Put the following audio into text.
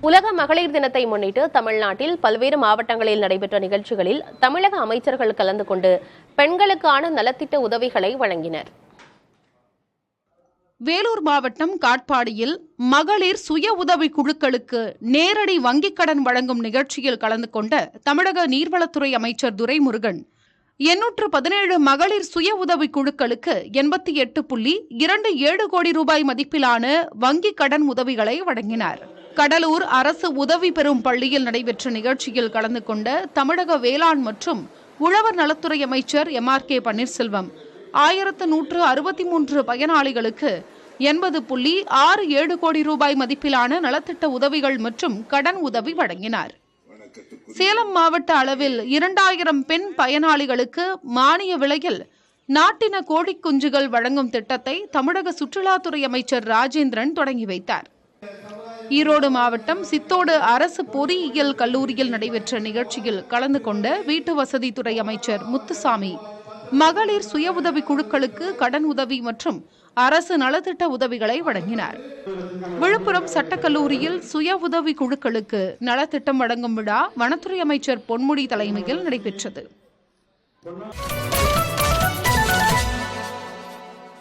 உலக மகளிர் தினத்தை முன்னிட்டு தமிழ்நாட்டில் பல்வேறு மாவட்டங்களில் நடைபெற்ற நிகழ்ச்சிகளில் தமிழக அமைச்சர்கள் கலந்து கொண்டு பெண்களுக்கான நலத்திட்ட உதவிகளை வழங்கினர். வேலூர் மாவட்டம் காட்பாடியில் மகளிர் சுய உதவி குழுக்களுக்கு நேரடி வங்கிக் கடன் வழங்கும் நிகழ்ச்சியில் கலந்து கொண்ட தமிழக நீர்வளத்துறை அமைச்சர் துரைமுருகன் 817 மகளிர் சுய உதவி குழுக்களுக்கு 88.27 கோடி ரூபாய் மதிப்பிலான வங்கிக் கடன் உதவிகளை வழங்கினார். கடலூர் அரசு உதவி பெறும் பள்ளியில் நடைபெற்ற நிகழ்ச்சியில் கலந்து கொண்ட தமிழக வேளாண் மற்றும் உழவர் நலத்துறை அமைச்சர் MRK பன்னீர்செல்வம் 1163 பயனாளிகளுக்கு 80.67 கோடி ரூபாய் மதிப்பிலான நலத்திட்ட உதவிகள் மற்றும் கடன் உதவி வழங்கினார். சேலம் மாவட்ட அளவில் 2000 பெண் பயனாளிகளுக்கு மானிய விலையில் நாட்டின கோழிக் குஞ்சுகள் வழங்கும் திட்டத்தை தமிழக சுற்றுலாத்துறை அமைச்சர் ராஜேந்திரன் தொடங்கி வைத்தார். ஈரோடு மாவட்டம் சித்தோடு அரசு பொறியியல் கல்லூரியில் நடைபெற்ற நிகழ்ச்சியில் கலந்து கொண்ட வீட்டு வசதித்துறை அமைச்சர் முத்துசாமி மகளிர் சுய உதவி குழுக்களுக்கு கடன் உதவி மற்றும் அரசு நலத்திட்ட உதவிகளை வழங்கினார். விழுப்புரம் சட்டக்கல்லூரியில் சுய உதவி குழுக்களுக்கு நலத்திட்டம் வழங்கும் விழா வனத்துறை அமைச்சர் பொன்முடி தலைமையில் நடைபெற்றது.